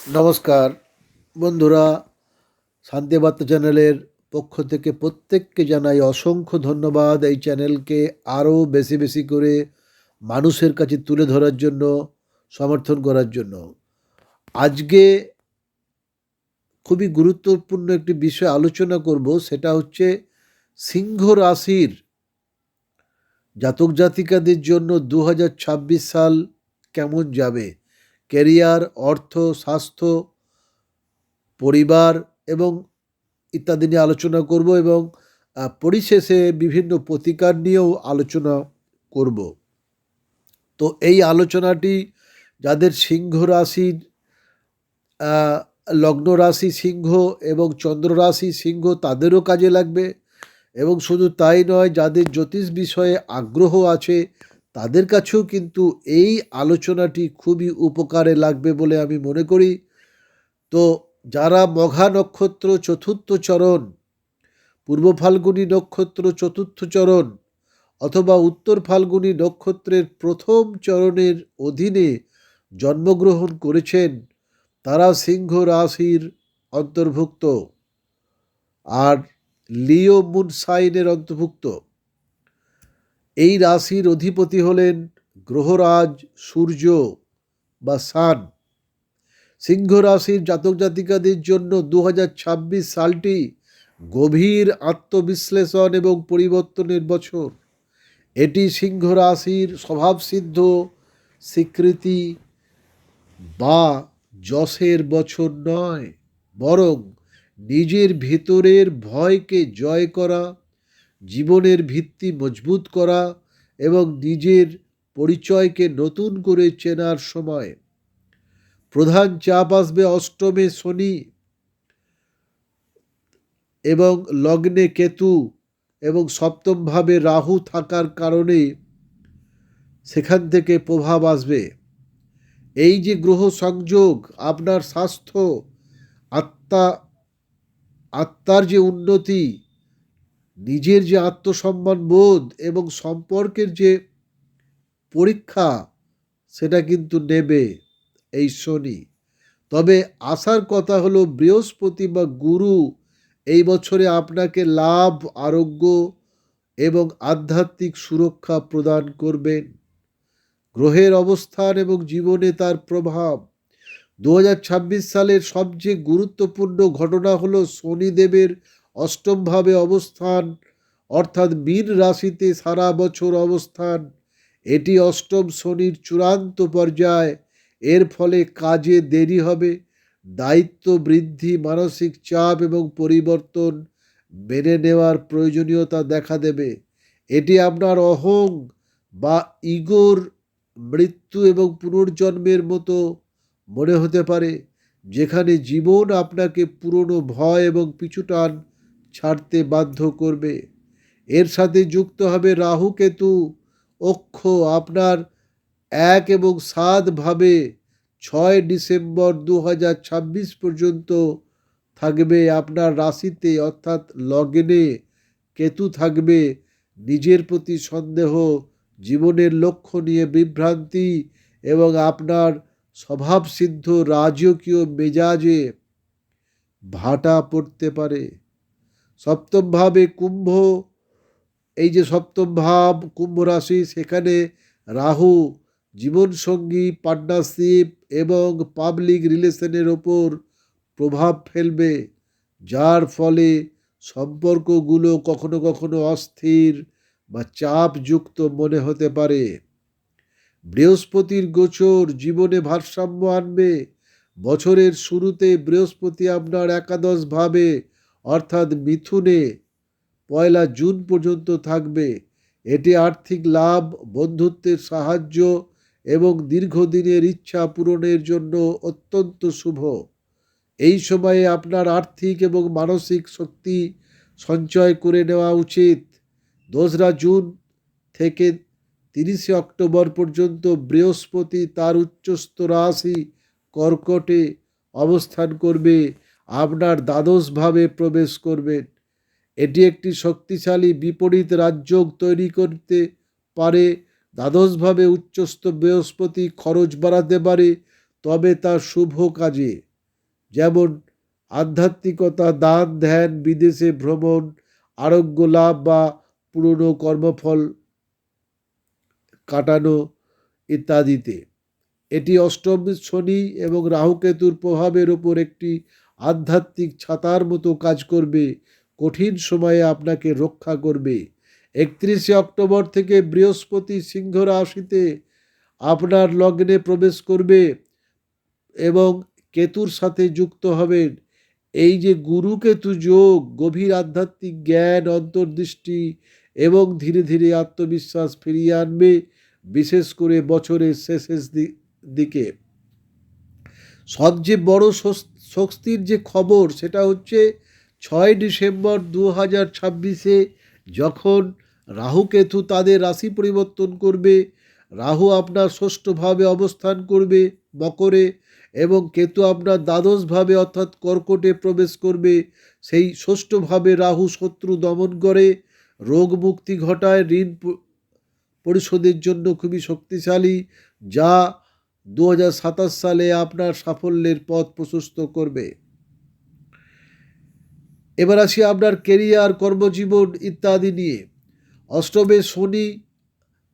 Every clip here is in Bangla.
নমস্কার বন্ধুরা, শান্তিবার্তা চ্যানেলের পক্ষ থেকে প্রত্যেককে জানাই অসংখ্য ধন্যবাদ। এই চ্যানেলকে আরও বেশি বেশি করে মানুষের কাছে তুলে ধরার জন্য, সমর্থন করার জন্য। আজকে খুবই গুরুত্বপূর্ণ একটি বিষয় আলোচনা করব, সেটা হচ্ছে সিংহ রাশির জাতক জাতিকাদের জন্য 2026 সাল কেমন যাবে। ক্যারিয়ার, অর্থ, স্বাস্থ্য, পরিবার এবং ইত্যাদি নিয়ে আলোচনা করব এবং পরিশেষে বিভিন্ন প্রতিকার নিয়েও আলোচনা করব। তো এই আলোচনাটি যাদের সিংহ রাশির লগ্ন রাশি সিংহ এবং চন্দ্র রাশি সিংহ তাদেরও কাজে লাগবে, এবং শুধু তাই নয়, যাদের জ্যোতিষ বিষয়ে আগ্রহ আছে তাদের কাছেও কিন্তু এই আলোচনাটি খুবই উপকারে লাগবে বলে আমি মনে করি। তো যারা মঘা নক্ষত্র চতুর্থ চরণ, পূর্ব ফাল্গুনী নক্ষত্র চতুর্থ চরণ অথবা উত্তর ফাল্গুনী নক্ষত্রের প্রথম চরণের অধীনে জন্মগ্রহণ করেছেন, তারা সিংহ রাশির অন্তর্ভুক্ত আর লিও মুন সাইনের অন্তর্ভুক্ত। এই রাশির অধিপতি হলেন গ্রহরাজ সূর্য বা সান। সিংহ রাশির জাতক জাতিকাদের জন্য 2026 সালটি গভীর আত্মবিশ্লেষণ এবং পরিবর্তনের বছর। এটি সিংহ রাশির স্বভাবসিদ্ধ স্বীকৃতি বা যশের বছর নয়, বরং নিজের ভেতরের ভয়কে জয় করা, জীবনের ভিত্তি মজবুত করা এবং নিজের পরিচয়কে নতুন করে চেনার সময়। প্রধান চাপ আসবে অষ্টমে শনি এবং লগ্নে কেতু এবং সপ্তমভাবে রাহু থাকার কারণে সেখান থেকে প্রভাব আসবে। এই যে গ্রহ সংযোগ আপনার স্বাস্থ্য, আত্মার যে উন্নতি, নিজের যে আত্মসম্মান বোধ এবং সম্পর্কের যে পরীক্ষা, সেটা কিন্তু নেবে এই শনি। তবে আসার কথা হলো বৃহস্পতি বা গুরু এই বছরে আপনাকে লাভ, আরোগ্য এবং আধ্যাত্মিক সুরক্ষা প্রদান করবেন। গ্রহের অবস্থান এবং জীবনে তার প্রভাব। 2026 সালের সবচেয়ে গুরুত্বপূর্ণ ঘটনা হলো শনিদেবের অষ্টমভাবে অবস্থান, অর্থাৎ মীন রাশিতে সারা বছর অবস্থান। এটি অষ্টম শনির চূড়ান্ত পর্যায়। এর ফলে কাজে দেরি হবে, দায়িত্ব বৃদ্ধি, মানসিক চাপ এবং পরিবর্তন মেনে নেওয়ার প্রয়োজনীয়তা দেখা দেবে। এটি আপনার অহং বা ইগোর মৃত্যু এবং পুনর্জন্মের মতো মনে হতে পারে, যেখানে জীবন আপনাকে পুরনো ভয় এবং পিছুটান ছাড়তে বাধ্য করবে। এর সাথে যুক্ত হবে রাহু কেতু অক্ষ আপনার 1 এবং 7 ভাবে 6 ডিসেম্বর 2026 পর্যন্ত থাকবে আপনার রাশিতে, অর্থাৎ লগ্নে কেতু থাকবে। নিজের প্রতি সন্দেহ, জীবনের লক্ষ্য নিয়ে বিভ্রান্তি এবং আপনার স্বভাবসিদ্ধ রাজকীয় মেজাজে ভাটা পড়তে পারে। সপ্তম ভাবে কুম্ভ, এই যে সপ্তম ভাব কুম্ভ রাশি, সেখানে রাহু জীবনসঙ্গী, পার্টনারশিপ এবং পাবলিক রিলেশনের ওপর প্রভাব ফেলবে, যার ফলে সম্পর্কগুলো কখনো কখনো অস্থির বা চাপযুক্ত মনে হতে পারে। বৃহস্পতির গোচর জীবনে ভারসাম্য আনবে। বছরের শুরুতে বৃহস্পতি আপনার একাদশ ভাবে, অর্থাৎ মিথুনে 1 জুন পর্যন্ত থাকবে। এটি আর্থিক লাভ, বন্ধুত্বের সাহায্য এবং দীর্ঘদিনের ইচ্ছা পূরণের জন্য অত্যন্ত শুভ। এই সময়ে আপনার আর্থিক এবং মানসিক শক্তি সঞ্চয় করে নেওয়া উচিত। 2রা জুন থেকে 30শে অক্টোবর পর্যন্ত বৃহস্পতি তার উচ্চস্থ রাশি কর্কটে অবস্থান করবে, আপনার দ্বাদশভাবে প্রবেশ করবেন। এটি একটি শক্তিশালী বিপরীত রাজযোগ তৈরি করতে পারে। দ্বাদশভাবে উচ্চস্থ বৃহস্পতি খরচ বাড়াতে পারে, তবে তা শুভ কাজে। যেমন আধ্যাত্মিকতা, দান ধ্যান, বিদেশে ভ্রমণ, আরোগ্য লাভ বা পুরনো কর্মফল কাটানো ইত্যাদিতে। এটি অষ্টম শনি এবং রাহুকেতুর প্রভাবের ওপর একটি আধ্যাত্মিক ছাতার মতো কাজ করবে, কঠিন সময়ে আপনাকে রক্ষা করবে। 31শে অক্টোবর থেকে বৃহস্পতি সিংহ রাশিতে আপনার লগ্নে প্রবেশ করবে এবং কেতুর সাথে যুক্ত হবেন। এই যে গুরু কেতু যোগ গভীর আধ্যাত্মিক জ্ঞান, অন্তর্দৃষ্টি এবং ধীরে ধীরে আত্মবিশ্বাস ফিরিয়ে আনবে, বিশেষ করে বছরের শেষের দিকে। সবচেয়ে বড় স্বস্তির যে খবর সেটা হচ্ছে 6 ডিসেম্বর 2026 যখন রাহু কেতু তাদের রাশি পরিবর্তন করবে। রাহু আপনার ষষ্ঠভাবে অবস্থান করবে মকরে এবং কেতু আপনার দ্বাদশভাবে অর্থাৎ কর্কটে প্রবেশ করবে। সেই ষষ্ঠভাবে রাহু শত্রু দমন করে, রোগ মুক্তি ঘটায়, ঋণ পরিশোধের জন্য খুবই শক্তিশালী, যা 2027 সালে আপনার সাফল্যের পথ প্রশস্ত করবে। এবার আসি আপনার কেরিয়ার, কর্মজীবন ইত্যাদি নিয়ে। অষ্টমে শনি,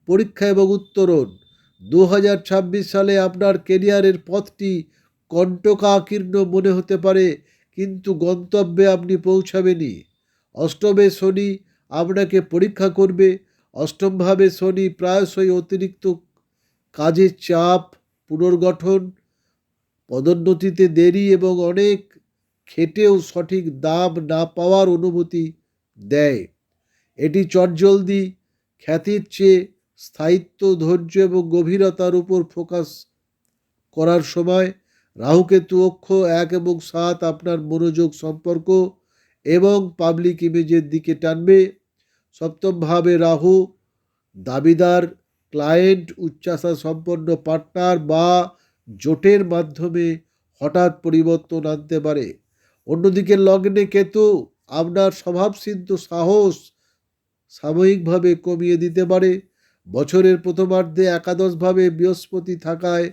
পরীক্ষা এবং উত্তরণ। 2026 সালে আপনার কেরিয়ারের পথটি কণ্টকাকীর্ণ মনে হতে পারে, কিন্তু গন্তব্যে আপনি পৌঁছাবেনই। অষ্টমে শনি আপনাকে পরীক্ষা করবে। অষ্টমভাবে শনি প্রায়শই অতিরিক্ত কাজের চাপ, পুনর্গঠন, পদোন্নতিতে দেরি এবং অনেক খেটেও সঠিক দাম না পাওয়ার অনুভূতি দেয়। এটি চটজলদি খ্যাতির চেয়ে স্থায়িত্ব, ধৈর্য এবং গভীরতার উপর ফোকাস করার সময়। রাহুকেতু অক্ষ 1 এবং 7 আপনার মনোযোগ, সম্পর্ক এবং পাবলিক ইমেজের দিকে টানবে। সপ্তমভাবে রাহু দাবিদার ক্লায়েন্ট, উচ্চাশা সম্পন্ন পার্টনার বা জোটের মাধ্যমে হঠাৎ পরিবর্তন আনতে পারে। অন্যদিকে লগ্নে কেতু আপনার স্বভাবসিদ্ধ সাহস সাময়িকভাবে কমিয়ে দিতে পারে। বছরের প্রথমার্ধে একাদশভাবে বৃহস্পতি থাকায়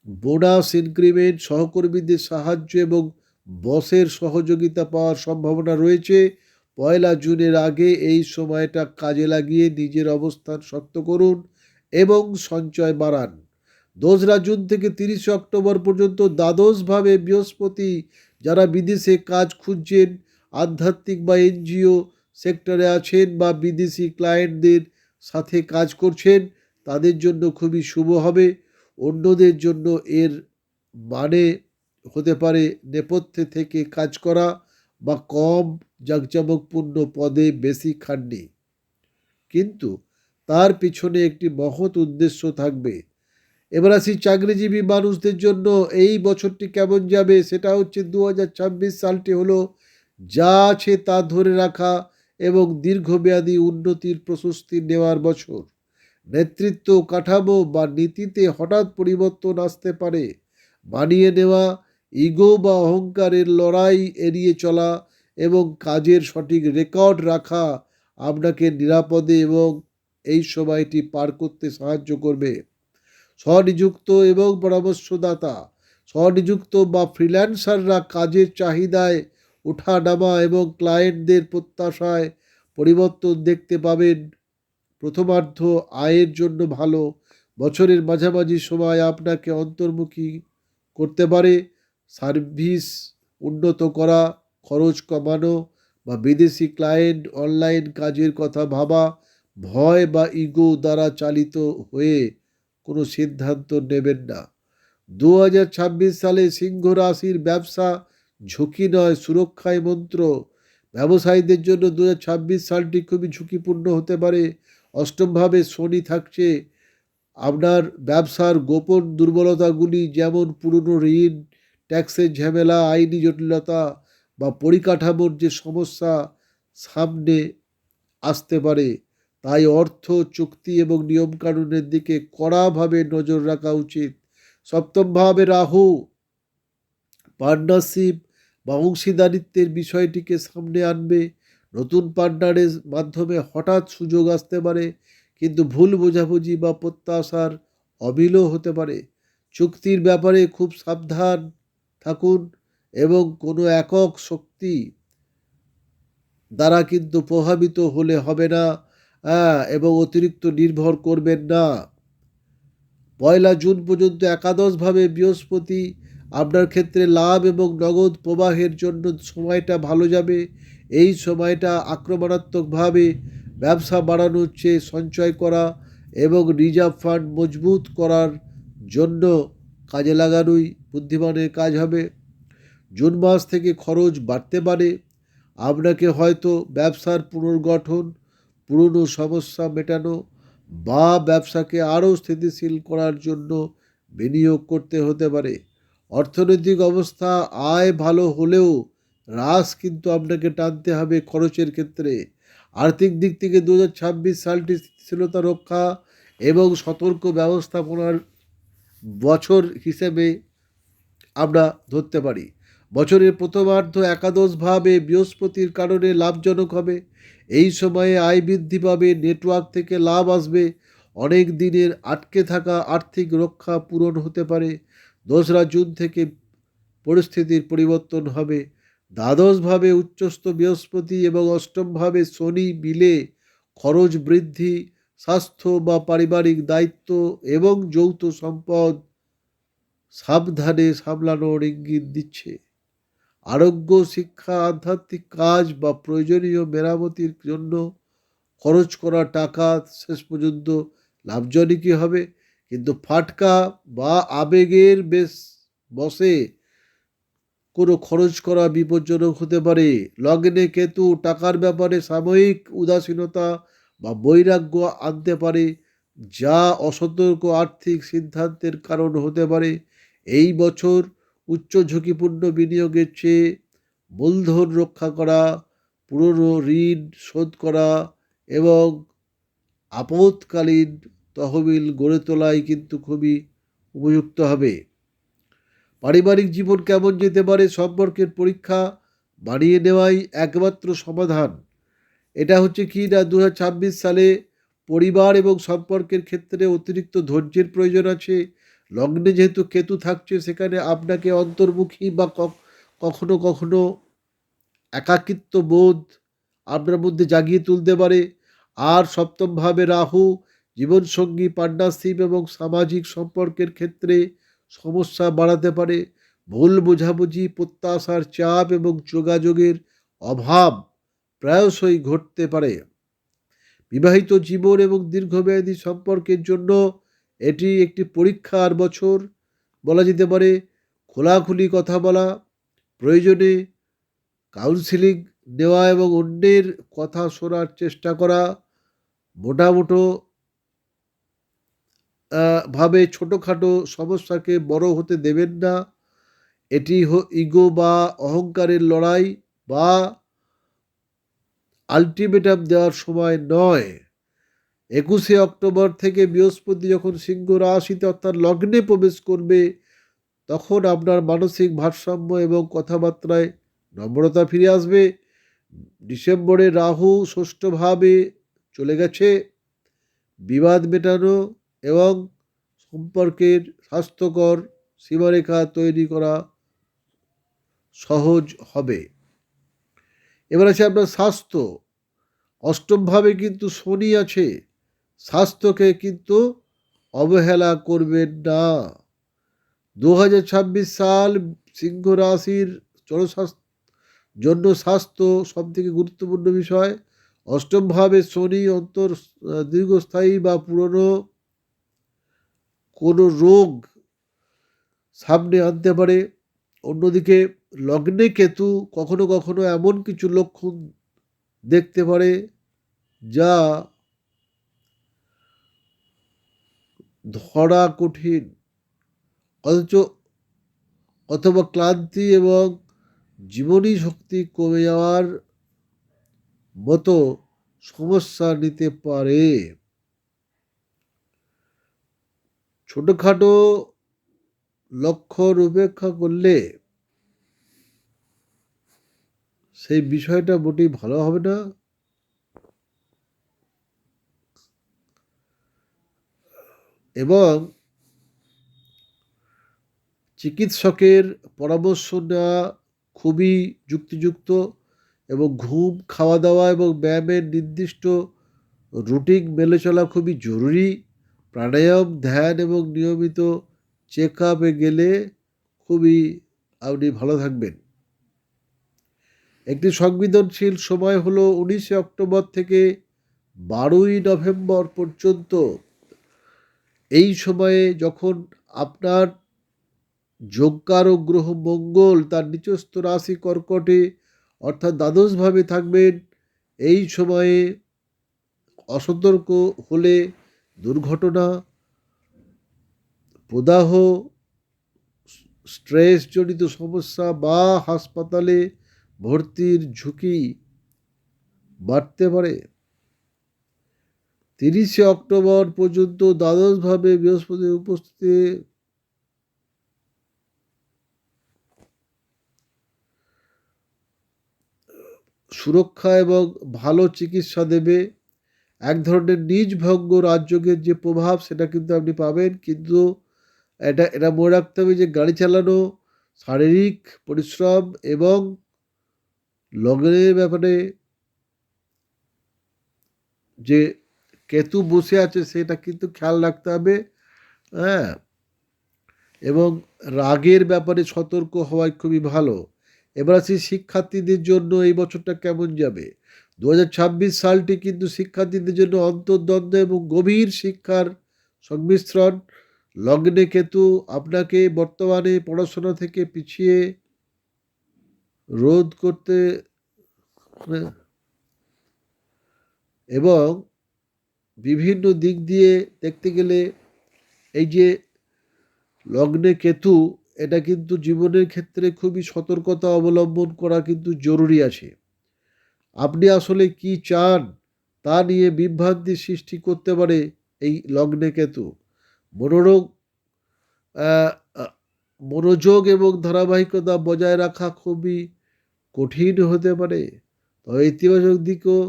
বোনাস, ইনক্রিমেন্ট, সহকর্মীদের সাহায্য এবং বসের সহযোগিতা পাওয়ার সম্ভাবনা রয়েছে। 1 জুনের আগে এই সময়টা কাজে লাগিয়ে নিজের অবস্থান শক্ত করুন এবং সঞ্চয় বাড়ান। 2 জুন থেকে 30 অক্টোবর পর্যন্ত দ্বাদশভাবে বৃহস্পতি যারা বিদেশে কাজ খুঁজছেন, আধ্যাত্মিক বা এনজিও সেক্টরে আছেন বা বিদেশি ক্লায়েন্টদের সাথে কাজ করছেন, তাদের জন্য খুবই শুভ হবে। অন্যদের জন্য এর মানে হতে পারে নেপথ্যে থেকে কাজ করা বা কম জাঁকজমকপূর্ণ পদে বেশি খাটনি, কিন্তু তার পিছনে একটি মহৎ উদ্দেশ্য থাকবে। এবার আসি চাকরিজীবী মানুষদের জন্য এই বছরটি কেমন যাবে। সেটা হচ্ছে 2026 সালটি হলো যা আছে তা ধরে রাখা এবং দীর্ঘমেয়াদী উন্নতির প্রশস্তি নেওয়ার বছর। নেতৃত্ব, কাঠামো বা নীতিতে হঠাৎ পরিবর্তন আসতে পারে। মানিয়ে নেওয়া, ইগো বা অহংকারের লড়াই এড়িয়ে চলা এবং কাজের সঠিক রেকর্ড রাখা আপনাকে নিরাপদে এবং এই সময়টি পার করতে সাহায্য করবে। স্বনিযুক্ত এবং পরামর্শদাতা, স্বনিযুক্ত বা ফ্রিল্যান্সাররা কাজের চাহিদায় ওঠানামা এবং ক্লায়েন্টদের প্রত্যাশায় পরিবর্তন দেখতে পাবেন। প্রথমার্ধ আয়ের জন্য ভালো। বছরের মাঝামাঝি সময় আপনাকে অন্তর্মুখী করতে পারে। সার্ভিস উন্নত করা, খরচ কমানো বা বিদেশি ক্লায়েন্ট, অনলাইন কাজের কথা ভাবা। ভয় বা ইগো দ্বারা চালিত হয়ে কোনো সিদ্ধান্ত নেবেন না। 2026 সালে সিংহ রাশির ব্যবসা ঝুঁকি নয়, সুরক্ষায় মন্ত্র। ব্যবসায়ীদের জন্য 2026 সালটি খুবই ঝুঁকিপূর্ণ হতে পারে। অষ্টমভাবে শনি থাকছে। আপনার ব্যবসার গোপন দুর্বলতাগুলি যেমন পুরনো ঋণ, ট্যাক্সের ঝামেলা, আইনি জটিলতা বা পরিকাঠামোর যে সমস্যা সামনে আসতে পারে। তাই অর্থ, চুক্তি এবং নিয়মকানুনের দিকে কড়াভাবে নজর রাখা উচিত। সপ্তমভাবে রাহু পার্টনারশিপ বা অংশীদারিত্বের বিষয়টিকে সামনে আনবে। নতুন পার্টনারের মাধ্যমে হঠাৎ সুযোগ আসতে পারে, কিন্তু ভুল বোঝাবুঝি বা প্রত্যাশার অমিলও হতে পারে। চুক্তির ব্যাপারে খুব সাবধান থাকুন এবং কোনো একক শক্তি দ্বারা কিন্তু প্রভাবিত হলে হবে না, এবং অতিরিক্ত নির্ভর করবেন না। 1 জুন পর্যন্ত একাদশভাবে বৃহস্পতি আপনার ক্ষেত্রে লাভ এবং নগদ প্রবাহের জন্য সময়টা ভালো যাবে। এই সময়টা আক্রমণাত্মকভাবে ব্যবসা বাড়ানোর চেয়ে সঞ্চয় করা এবং রিজার্ভ ফান্ড মজবুত করার জন্য কাজে লাগানোই বুদ্ধিমানের কাজ হবে। জুন মাস থেকে খরচ বাড়তে পারে। আপনাকে হয়তো ব্যবসার পুনর্গঠন, পুরনো সমস্যা মেটানো বা ব্যবসাকে আরও স্থিতিশীল করার জন্য বিনিয়োগ করতে হতে পারে। অর্থনৈতিক অবস্থা আয় ভালো হলেও হ্রাস কিন্তু আপনাকে টানতে হবে খরচের ক্ষেত্রে। আর্থিক দিক থেকে 2026 সালটি স্থিতিশীলতা রক্ষা এবং সতর্ক ব্যবস্থাপনার বছর হিসেবে আমরা ধরতে পারি। বছরের প্রথমার্ধ একাদশভাবে বৃহস্পতির কারণে লাভজনক হবে। এই সময়ে আয় বৃদ্ধি পাবে, নেটওয়ার্ক থেকে লাভ আসবে, অনেক দিনের আটকে থাকা আর্থিক রক্ষা পূরণ হতে পারে। 2রা জুন থেকে পরিস্থিতির পরিবর্তন হবে। দ্বাদশভাবে উচ্চস্থ বৃহস্পতি এবং অষ্টমভাবে শনি মিলে খরচ বৃদ্ধি, স্বাস্থ্য বা পারিবারিক দায়িত্ব এবং যৌথ সম্পদ সাবধানে সামলানোর ইঙ্গিত দিচ্ছে। আরোগ্য, শিক্ষা, আধ্যাত্মিক কাজ বা প্রয়োজনীয় মেরামতির জন্য খরচ করা টাকা শেষ পর্যন্ত লাভজনকই হবে, কিন্তু ফাটকা বা আবেগের বসে কোনো খরচ করা বিপজ্জনক হতে পারে। লগ্নে কেতু টাকার ব্যাপারে সাময়িক উদাসীনতা বা বৈরাগ্য আনতে পারে, যা অসতর্ক আর্থিক সিদ্ধান্তের কারণ হতে পারে। এই বছর উচ্চ ঝুঁকিপূর্ণ বিনিয়োগের চেয়ে মূলধন রক্ষা করা, পুরনো ঋণ শোধ করা এবং আপৎকালীন তহবিল গড়ে তোলাই কিন্তু খুবই উপযুক্ত হবে। পারিবারিক জীবন কেমন যেতে পারে? সম্পর্কের পরীক্ষা বাড়িয়ে নেওয়াই একমাত্র সমাধান। এটা হচ্ছে কি না, 2026 সালে পরিবার এবং সম্পর্কের ক্ষেত্রে অতিরিক্ত ধৈর্যের প্রয়োজন আছে। লগ্নে যেহেতু কেতু থাকছে, সেখানে আপনাকে অন্তর্মুখী বা কখনো কখনো একাকিত্ব বোধ আপনার মধ্যে জাগিয়ে তুলতে পারে। আর সপ্তমভাবে রাহু জীবনসঙ্গী, পার্টনারশিপ এবং সামাজিক সম্পর্কের ক্ষেত্রে সমস্যা বাড়াতে পারে। ভুল বোঝাবুঝি, প্রত্যাশার চাপ এবং যোগাযোগের অভাব প্রায়শই ঘটতে পারে। বিবাহিত জীবন এবং দীর্ঘমেয়াদী সম্পর্কের জন্য এটি একটি পরীক্ষার বছর বলা যেতে পারে। খোলাখুলি কথা বলা, প্রয়োজনে কাউন্সিলিং নেওয়া এবং অন্যের কথা শোনার চেষ্টা করা, মোটামুটো ভাবে ছোটোখাটো সমস্যাকে বড় হতে দেবেন না। এটি ইগো বা অহংকারের লড়াই বা আলটিমেটাম দেওয়ার সময় নয়। 21 অক্টোবর থেকে বৃহস্পতি যখন সিংহ রাশিতে অর্থাৎ লগ্নে প্রবেশ করবে, তখন আপনার মানসিক ভারসাম্য এবং কথাবার্তায় নম্রতা ফিরে আসবে। ডিসেম্বরে রাহু ষষ্ঠভাবে চলে গেছে। বিবাদ মেটানো এবং সম্পর্কের স্বাস্থ্যকর সীমারেখা তৈরি করা সহজ হবে। এবার আছে আপনার স্বাস্থ্য। অষ্টমভাবে কিন্তু শনি আছে। স্বাস্থ্যকে কিন্তু অবহেলা করবেন না। 2026 সাল সিংহ রাশির জন্য স্বাস্থ্য সবথেকে গুরুত্বপূর্ণ বিষয়। অষ্টমভাবে শনি দীর্ঘস্থায়ী বা পুরনো কোনো রোগ সামনে আনতে পারে। অন্যদিকে লগ্নে কেতু কখনো কখনো এমন কিছু লক্ষণ দেখতে পারে যা ধরা কঠিন, অথচ অথবা ক্লান্তি এবং জীবনী শক্তি কমে যাওয়ার মতো সমস্যা নিতে পারে। ছোটোখাটো লক্ষণ উপেক্ষা করলে সেই বিষয়টা মোটেই ভালো হবে না। এবং চিকিৎসকের পরামর্শ নেওয়া খুবই যুক্তিযুক্ত এবং ঘুম, খাওয়া দাওয়া এবং ব্যায়ামের নির্দিষ্ট রুটিন মেনে চলা খুবই জরুরি। প্রাণায়াম, ধ্যান এবং নিয়মিত চেক আপে গেলে খুবই আপনি ভালো থাকবেন। একটি সংবেদনশীল সময় হলো 19শে অক্টোবর থেকে 12ই নভেম্বর পর্যন্ত। এই সময়ে যখন আপনার যজ্ঞারক গ্রহ মঙ্গল তার নিচস্থ রাশি কর্কটে অর্থাৎ দ্বাদশভাবে থাকবেন, এই সময়ে অসতর্ক হলে দুর্ঘটনা, প্রদাহ, স্ট্রেসজনিত সমস্যা বা হাসপাতালে ভর্তির ঝুঁকি বাড়তে পারে। 30শে অক্টোবর পর্যন্ত দ্বাদশভাবে বৃহস্পতির উপস্থিতি সুরক্ষা এবং ভালো চিকিৎসা দেবে। এক ধরনের নিজভঙ্গ রাজযোগের যে প্রভাব সেটা কিন্তু আপনি পাবেন, কিন্তু এটা মনে রাখতে হবে যে গাড়ি চালানো, শারীরিক পরিশ্রম এবং লগ্নের ব্যাপারে যে কেতু বসে আছে সেটা কিন্তু খেয়াল রাখতে হবে। হ্যাঁ, এবং রাগের ব্যাপারে সতর্ক হওয়াই খুবই ভালো। এবার আসি শিক্ষার্থীদের জন্য এই বছরটা কেমন যাবে। 2026 সালটি কিন্তু শিক্ষার্থীদের জন্য অন্তর্দ্বন্দ্ব এবং গভীর শিক্ষার সংমিশ্রণ। লগ্নে কেতু আপনাকে বর্তমানে পড়াশোনা থেকে পিছিয়ে রোধ করতে এবং বিভিন্ন দিক দিয়ে দেখতে গেলে এই যে লগ্নে কেতু, এটা কিন্তু জীবনের ক্ষেত্রে খুবই সতর্কতা অবলম্বন করা কিন্তু জরুরি আছে। আপনি আসলে কি চান তা নিয়ে বিভ্রান্তি সৃষ্টি করতে পারে এই লগ্নে কেতু। মনোরোগ মনোযোগ এবং ধারাবাহিকতা বজায় রাখা খুবই কঠিন হতে পারে। তবে ইতিবাচক দিকও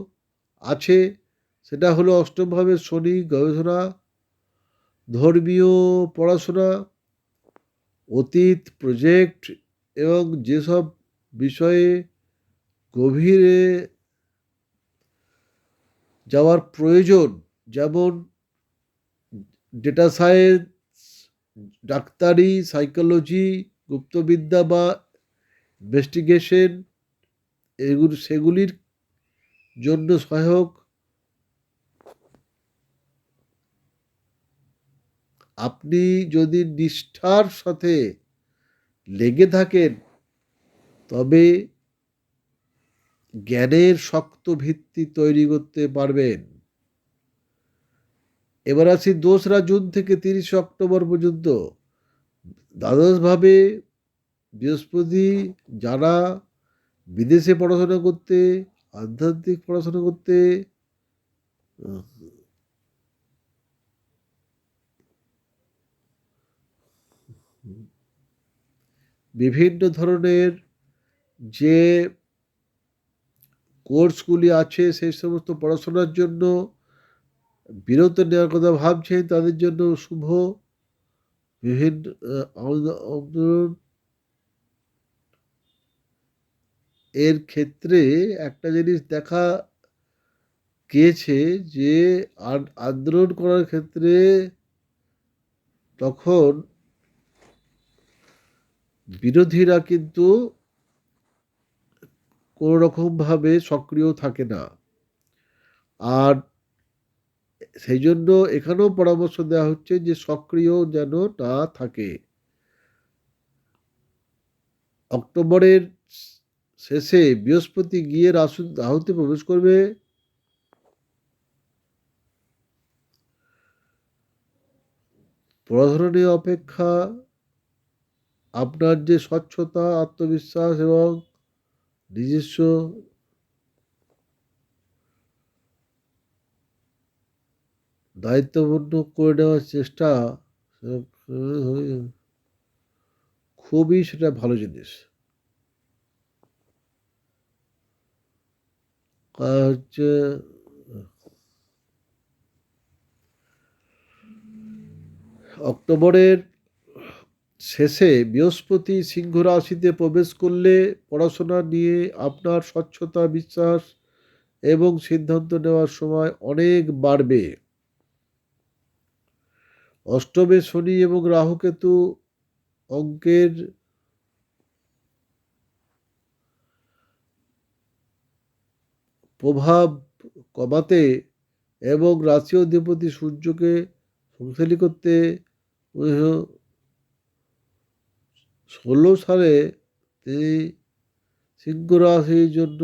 আছে, সেটা হলো অষ্টমভাবে শনি, গবেষণা, ধর্মীয় পড়াশোনা, অতীত প্রজেক্ট এবং যেসব বিষয়ে গভীরে যাওয়ার প্রয়োজন, যেমন ডেটা সায়েন্স, ডাক্তারি, সাইকোলজি, গুপ্তবিদ্যা বা ইনভেস্টিগেশন, সেগুলির জন্য সহায়ক। আপনি যদি নিষ্ঠার সাথে লেগে থাকেন তবে জ্ঞানের শক্ত ভিত্তি তৈরি করতে পারবেন। এবার আসি 2রা জুন থেকে 30শে অক্টোবর পর্যন্ত। দ্বাদশভাবে বৃহস্পতি যারা বিদেশে পড়াশোনা করতে, আধ্যাত্মিক পড়াশোনা করতে, বিভিন্ন ধরনের যে কোর্সগুলি আছে সেই সমস্ত পড়াশোনার জন্য বিরত নেওয়ার কথা ভাবছেন, তাদের জন্য শুভ। বিভিন্ন এর ক্ষেত্রে একটা জিনিস দেখা গিয়েছে যে আন্দোলন করার ক্ষেত্রে তখন বিরোধীরা কিন্তু কোনো রকমভাবে সক্রিয় থাকে না। আর সেই জন্য এখানেও পরামর্শ দেওয়া হচ্ছে যে সক্রিয় যেন না থাকে। অক্টোবরের শেষে বৃহস্পতি গিয়ে রাহুতে প্রবেশ করবে। পড়াশোনা নিয়ে অপেক্ষা আপনার যে স্বচ্ছতা, আত্মবিশ্বাস এবং নিজস্ব দায়িত্বপূর্ণ করে নেওয়ার চেষ্টা খুবই সেটা ভালো জিনিস। হচ্ছে অক্টোবরের শেষে বৃহস্পতি সিংহ রাশিতে প্রবেশ করলে পড়াশোনা নিয়ে আপনার স্বচ্ছতা, বিশ্বাস এবং সিদ্ধান্ত নেওয়ার সময় অনেক বাড়বে। অষ্টমে শনি এবং রাহুকেতু অঙ্কের প্রভাব কমাতে এবং রাশি অধিপতি সূর্যকে শক্তিশালী করতে 2016 সালে তিনি সিংহ রাশির জন্য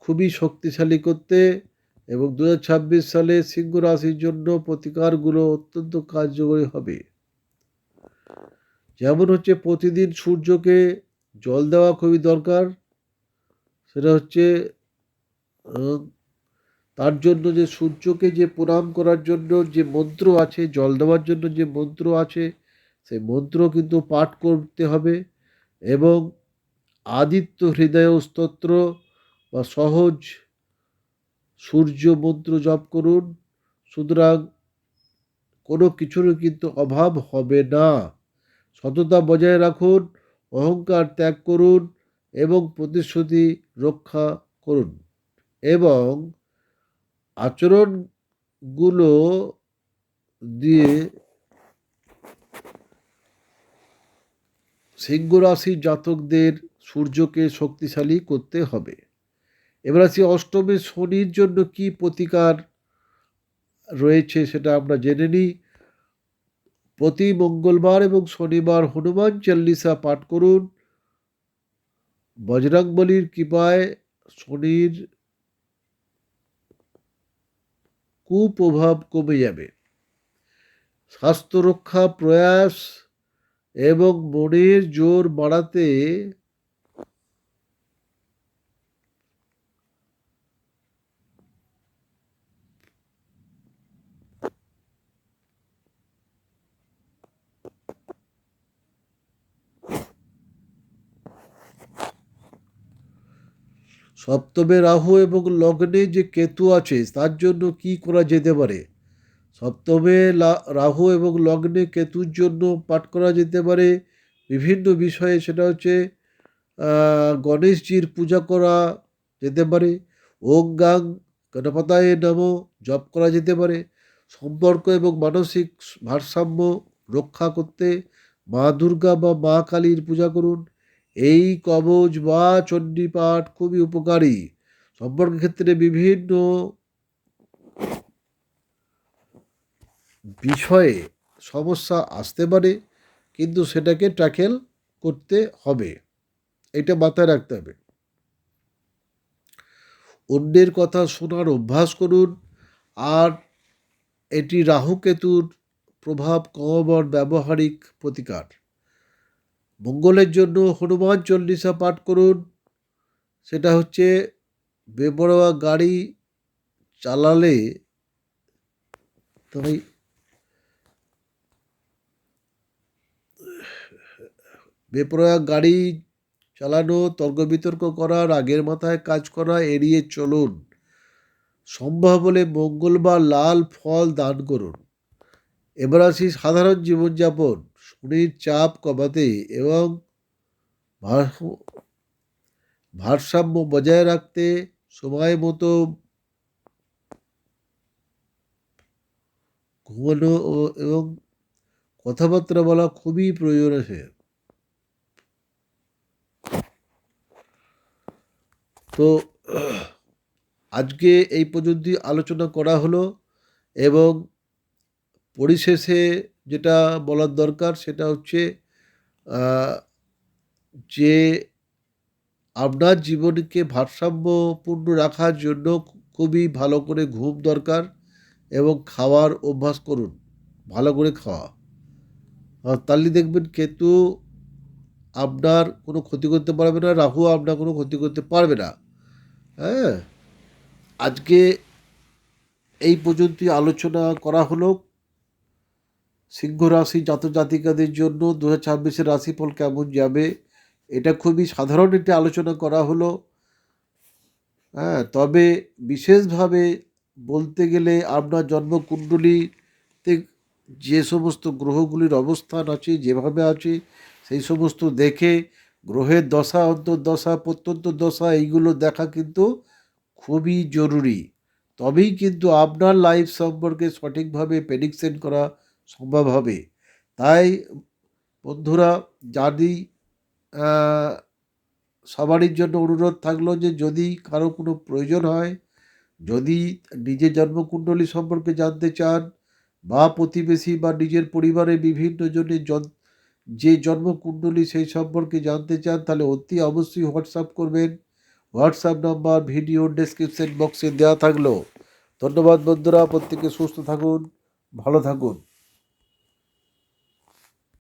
খুবই শক্তিশালী করতে এবং 2026 সালে সিংহ রাশির জন্য প্রতিকারগুলো অত্যন্ত কার্যকরী হবে। যেমন হচ্ছে প্রতিদিন সূর্যকে জল দেওয়া খুবই দরকার। সেটা হচ্ছে তার জন্য যে সূর্যকে যে প্রণাম করার জন্য যে মন্ত্র আছে, জল দেওয়ার জন্য যে মন্ত্র আছে, সেই মন্ত্র কিন্তু পাঠ করতে হবে এবং আদিত্য হৃদয় স্তোত্র বা সহজ সূর্য মন্ত্র জপ করুন। সুতরাং কোনো কিছুরই কিন্তু অভাব হবে না। সততা বজায় রাখুন, অহংকার ত্যাগ করুন এবং প্রতিশ্রুতি রক্ষা করুন এবং আচরণগুলো দিয়ে সিংহ রাশির জাতকদের সূর্যকে শক্তিশালী করতে হবে। এবার আসি অষ্টমে শনির জন্য কি প্রতিকার রয়েছে সেটা আমরা জেনে নিই। প্রতি মঙ্গলবার এবং শনিবার হনুমান চল্লিশা পাঠ করুন। বজরংবলীর কৃপায় শনির কুপ্রভাব কমে যাবে। স্বাস্থ্য রক্ষা প্রয়াস এবং মনের জোর বাড়াতে সপ্তমে রাহু এবং লগ্নে যে কেতু আছে তার জন্য কি করা যেতে পারে। সপ্তমে রাহু এবং লগ্নে কেতুর জন্য পাঠ করা যেতে পারে বিভিন্ন বিষয়ে। সেটা হচ্ছে গণেশজির পূজা করা যেতে পারে, ওং গাং গণপতায়ে নমঃ জপ করা যেতে পারে। সম্পর্ক এবং মানসিক ভারসাম্য রক্ষা করতে মা দুর্গা বা মা কালীর পূজা করুন। এই কবচ বা চণ্ডী পাঠ খুবই উপকারী। সম্পর্কের ক্ষেত্রে বিভিন্ন বিষয়ে সমস্যা আসতে পারে, কিন্তু সেটাকে ট্যাকেল করতে হবে, এটা মাথায় রাখতে হবে। অন্যের কথা শোনার অভ্যাস করুন। আর এটি রাহু কেতুর প্রভাব কমাবার ব্যবহারিক প্রতিকার। মঙ্গলের জন্য হনুমান চল্লিশা পাঠ করুন। সেটা হচ্ছে বেপরোয়া গাড়ি চালালে তাই বেপরোয়া গাড়ি চালানো, তর্ক বিতর্ক করা, রাগের মাথায় কাজ করা এড়িয়ে চলুন। সম্ভব হলে মঙ্গলবার লাল ফল দান করুন। এবার আসি সাধারণ জীবনযাপন। শরীর চাপ কমাতে এবং ভারসাম্য বজায় রাখতে সময় মতো ঘুমানো এবং কথাবার্তা বলা খুবই প্রয়োজন আছে। তো আজকে এই পর্যন্তই আলোচনা করা হলো এবং পরিশেষে যেটা বলার দরকার সেটা হচ্ছে যে আপনার জীবনকে ভারসাম্যপূর্ণ রাখার জন্য খুবই ভালো করে ঘুম দরকার এবং খাওয়ার অভ্যাস করুন, ভালো করে খাওয়া। তাহলে দেখবেন কেতু আপনার কোনো ক্ষতি করতে পারবে না, রাহু আপনার কোনো ক্ষতি করতে পারবে না। হ্যাঁ, আজকে এই পর্যন্তই আলোচনা করা হলো সিংহ রাশি জাতক জাতিকাদের জন্য 2026-এর রাশিফল কেমন যাবে। এটা খুবই সাধারণ একটি আলোচনা করা হলো। হ্যাঁ, তবে বিশেষভাবে বলতে গেলে আপনার জন্মকুণ্ডলীতে যে সমস্ত গ্রহগুলির অবস্থান আছে, যেভাবে আছে, সেই সমস্ত দেখে গ্রহের দশা, অন্তর্দশা, প্রত্যন্তদশা এইগুলো দেখা কিন্তু খুবই জরুরি। তবেই কিন্তু আপনার লাইফ সম্পর্কে সঠিকভাবে প্রেডিকশন করা সম্ভব হবে। তাই বন্ধুরা, জানি সবারই জন্য অনুরোধ থাকলো যে যদি কারো কোনো প্রয়োজন হয়, যদি নিজের জন্মকুণ্ডলী সম্পর্কে জানতে চান বা প্রতিবেশী বা নিজের পরিবারের বিভিন্ন জনের যে জন্মকুণ্ডলী সেই সম্পর্কে জানতে চান, তাহলে অতি অবশ্যই হোয়াটসঅ্যাপ করবেন। হোয়াটসঅ্যাপ নাম্বার ভিডিও ডেসক্রিপশন বক্সে দেওয়া থাকলো। ধন্যবাদ বন্ধুরা, প্রত্যেকে সুস্থ থাকুন, ভালো থাকুন।